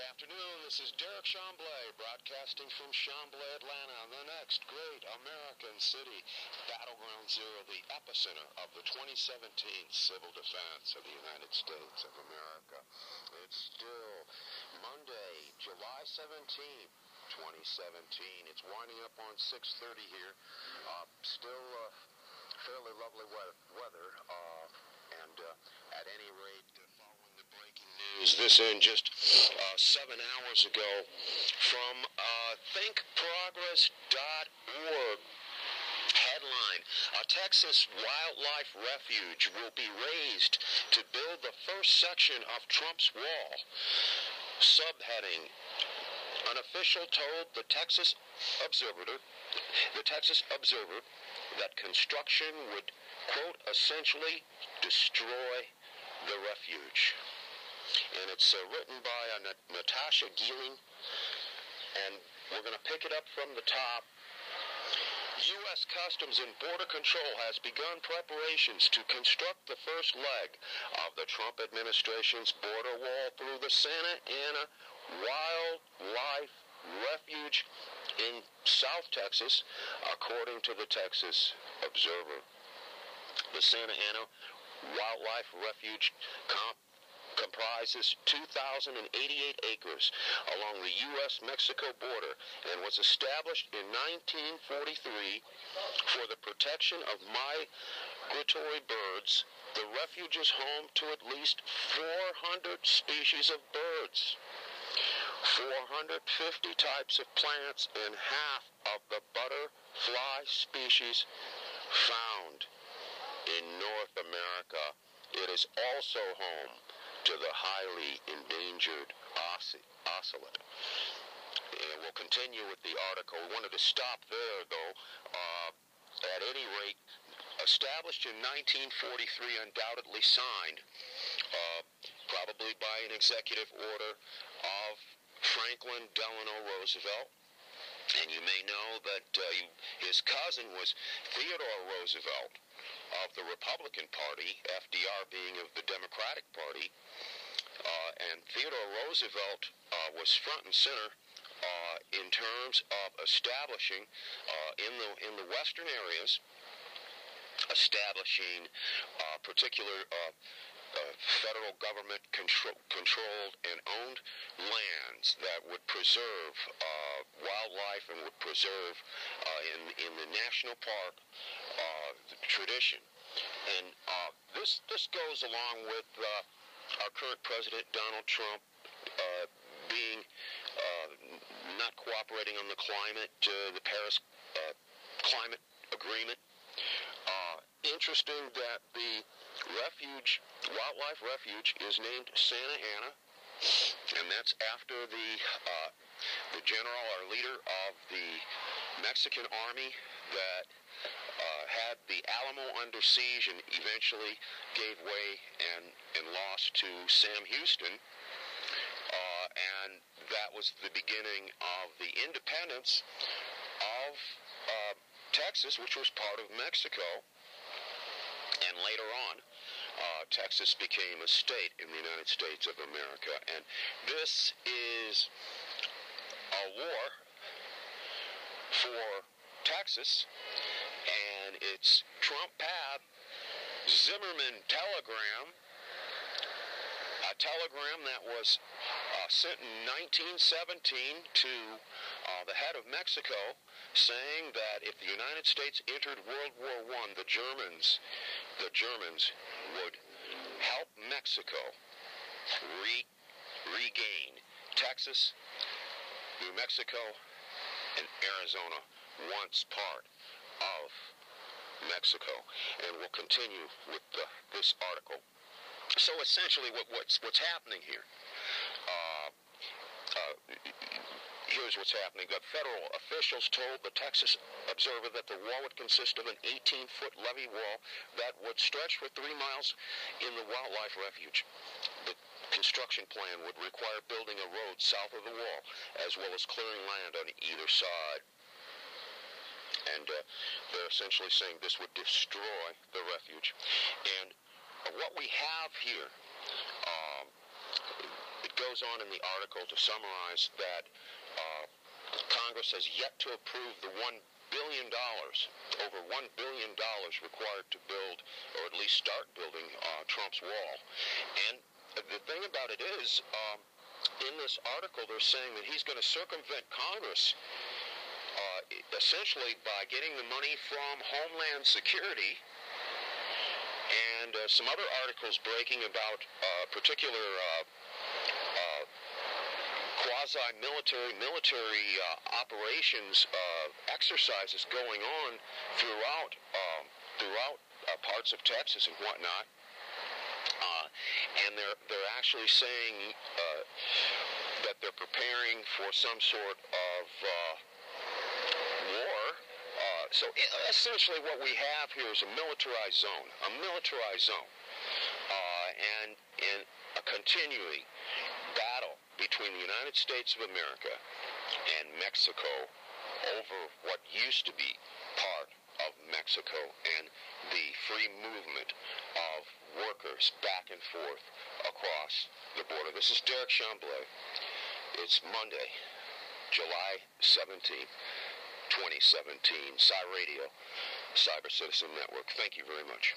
afternoon. This is Derek Chamblay, broadcasting from Chamblay, Atlanta, the next great American city, Battleground Zero, the epicenter of the 2017 civil defense of the United States of America. It's still Monday, July 17th, 2017. It's winding up on 6:30 here. Still fairly lovely weather, and at any rate, following the breaking news, this in just 7 hours ago from thinkprogress.org. Headline: a Texas wildlife refuge will be razed to build the first section of Trump's wall. Subheading: an official told the Texas Observer that construction would, quote, essentially destroy the refuge. And it's written by Natasha Geeling, and we're going to pick it up from the top. U.S. Customs and Border Control has begun preparations to construct the first leg of the Trump administration's border wall through the Santa Ana Wildlife Refuge in South Texas, according to the Texas Observer. The Santa Ana Wildlife Refuge comprises 2,088 acres along the U.S.-Mexico border and was established in 1943 for the protection of migratory birds. The refuge is home to at least 400 species of birds, 450 types of plants, and half of the butterfly species found in North America. It is also home to the highly endangered ocelot. And we'll continue with the article. We wanted to stop there, though. At any rate, established in 1943, undoubtedly signed, probably by an executive order of Franklin Delano Roosevelt. And you may know that his cousin was Theodore Roosevelt of the Republican Party, FDR being of the Democratic Party. And Theodore Roosevelt was front and center in terms of establishing in the western areas, establishing particular federal government controlled and owned lands that would preserve wildlife and would preserve in the national park tradition. And this goes along with our current president Donald Trump being not cooperating on the climate, the Paris climate agreement. Interesting that the wildlife refuge is named Santa Ana, and that's after the general or leader of the Mexican army that had the Alamo under siege and eventually gave way and lost to Sam Houston. And that was the beginning of the independence of Texas, which was part of Mexico. And later on, Texas became a state in the United States of America. And this is a war for Texas, and it's Trump Pab Zimmerman telegram, a telegram that was sent in 1917 to the head of Mexico, saying that if the United States entered World War I, the Germans would help Mexico regain Texas, New Mexico, and Arizona, once part of Mexico. And we'll continue with this article. So essentially what's happening here, here's what's happening. The federal officials told the Texas Observer that the wall would consist of an 18-foot levee wall that would stretch for 3 miles in the wildlife refuge. The construction plan would require building a road south of the wall, as well as clearing land on either side. And they're essentially saying this would destroy the refuge. And what we have here, it goes on in the article to summarize that Congress has yet to approve the $1 billion, over $1 billion required to build, or at least start building, Trump's wall. And the thing about it is, in this article, they're saying that he's going to circumvent Congress essentially by getting the money from Homeland Security. And some other articles breaking about particular military operations, exercises going on throughout parts of Texas and whatnot. And they're actually saying that they're preparing for some sort of war. So essentially what we have here is a militarized zone, and in a continuing battle between the United States of America and Mexico over what used to be part of Mexico and the free movement of workers back and forth across the border. This is Derek Chamblay. It's Monday, July 17th, 2017. Cy Radio, Cyber Citizen Network. Thank you very much.